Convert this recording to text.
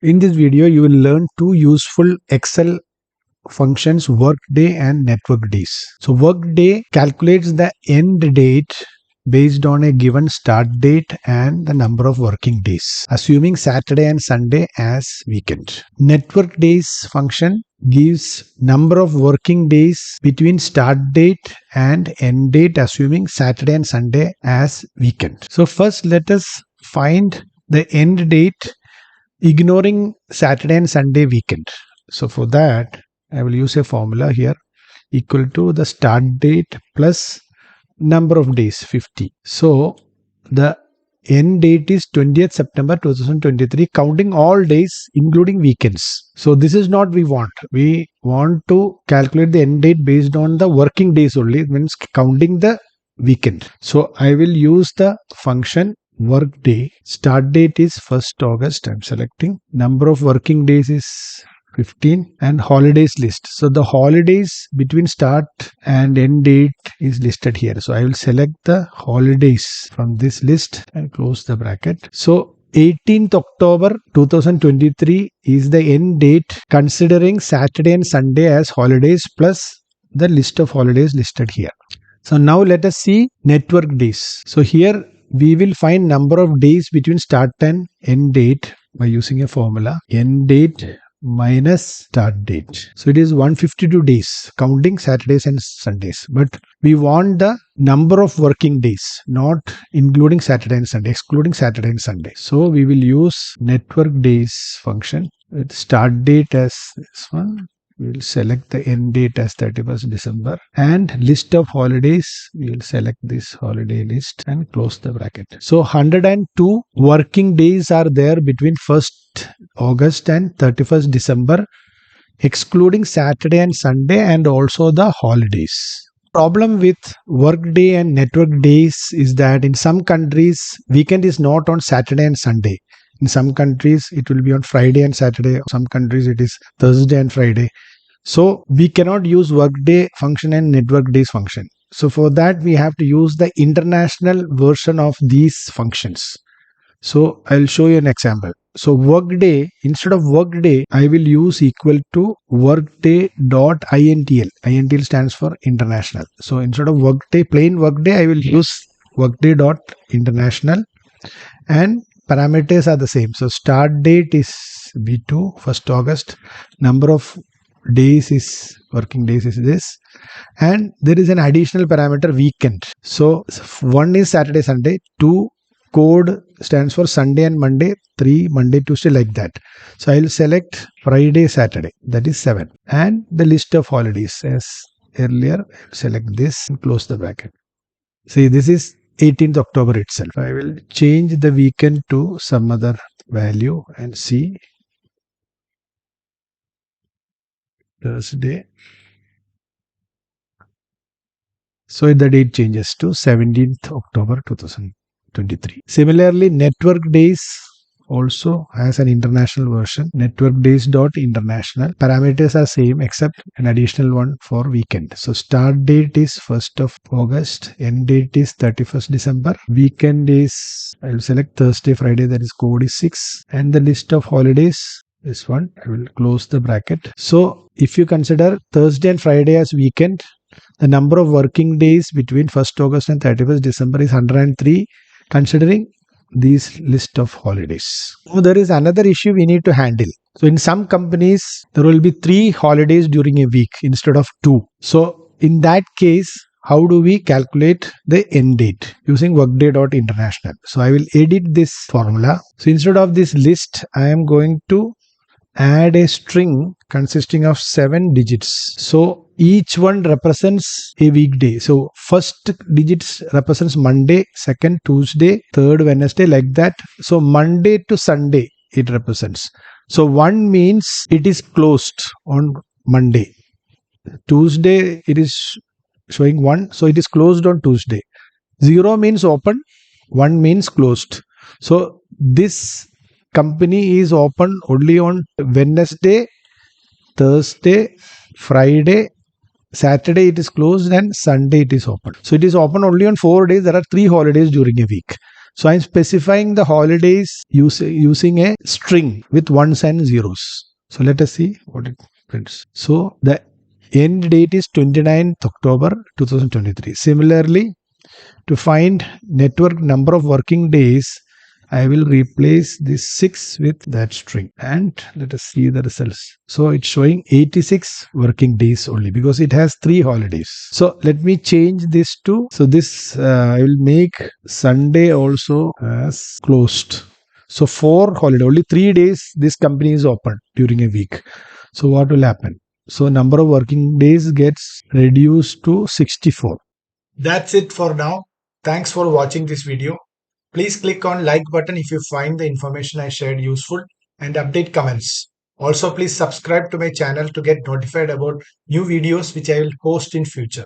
In this video, you will learn two useful Excel functions, workday and network days. So workday calculates the end date based on a given start date and the number of working days, assuming Saturday and Sunday as weekend. Network days function gives number of working days between start date and end date, assuming Saturday and Sunday as weekend. So first let us find the end date ignoring Saturday and Sunday weekend. So for that, I will use a formula here equal to the start date plus number of days 50. So the end date is 20th September 2023, counting all days including weekends. So this is not we want. We want to calculate the end date based on the working days only. It means counting the weekend. So I will use the function workday. Start date is 1st August. I'm selecting. Number of working days is 15 and holidays list. So the holidays between start and end date is listed here. So I will select the holidays from this list and close the bracket. So 18th October 2023 is the end date considering Saturday and Sunday as holidays plus the list of holidays listed here. So now let us see network days. So here we will find number of days between start and end date by using a formula. End date minus start date. So it is 152 days, counting Saturdays and Sundays. But we want the number of working days, not including Saturday and Sunday, excluding Saturday and Sunday. So we will use network days function with start date as this one. We will select the end date as 31st December and list of holidays. We will select this holiday list and close the bracket. So 102 working days are there between 1st August and 31st December, excluding Saturday and Sunday and also the holidays. Problem with workday and network days is that in some countries, weekend is not on Saturday and Sunday. In some countries, it will be on Friday and Saturday. Some countries, it is Thursday and Friday. So we cannot use workday function and network days function. So for that, we have to use the international version of these functions. So I'll show you an example. So workday, instead of workday, I will use equal to workday.intl. INTL stands for international. So instead of workday, plain workday, I will use workday.international and parameters are the same. So start date is B2, 1st August. Number of days is working days is this. And there is an additional parameter weekend. So 1 is Saturday, Sunday. 2 code stands for Sunday and Monday. 3 Monday, Tuesday, like that. So I will select Friday, Saturday. That is 7. And the list of holidays as earlier. Select this and close the bracket. See, this is 18th October itself. I will change the weekend to some other value and see. Thursday. So the date changes to 17th October 2023. Similarly, network days also has an international version. Networkdays.international. Parameters are same except an additional one for weekend. So start date is 1st of August. End date is 31st December. Weekend is, I will select Thursday, Friday, that is code is 6. And the list of holidays, this one, I will close the bracket. So if you consider Thursday and Friday as weekend, the number of working days between 1st August and 31st December is 103, considering these list of holidays. Now there is another issue we need to handle. So in some companies, there will be 3 holidays during a week instead of 2. So in that case, how do we calculate the end date? Using workday.international. So I will edit this formula. So instead of this list, I am going to add a string consisting of 7 digits. So each one represents a weekday. So first digits represents Monday, second Tuesday, third Wednesday, like that. So Monday to Sunday it represents. So 1 means it is closed on Monday. Tuesday it is showing 1. So it is closed on Tuesday. 0 means open. 1 means closed. So this company is open only on Wednesday, Thursday, Friday, Saturday it is closed and Sunday it is open. So it is open only on 4 days. There are 3 holidays during a week. So I'm specifying the holidays using a string with ones and zeros. So let us see what it prints. So the end date is 29th October 2023. Similarly, to find network number of working days, I will replace this 6 with that string and let us see the results. So it's showing 86 working days only because it has 3 holidays. So let me change this to, so this I will make Sunday also as closed. So 4 holiday, only 3 days this company is open during a week. So what will happen? So number of working days gets reduced to 64. That's it for now. Thanks for watching this video. Please click on like button if you find the information I shared useful and update comments. Also, please subscribe to my channel to get notified about new videos which I will post in future.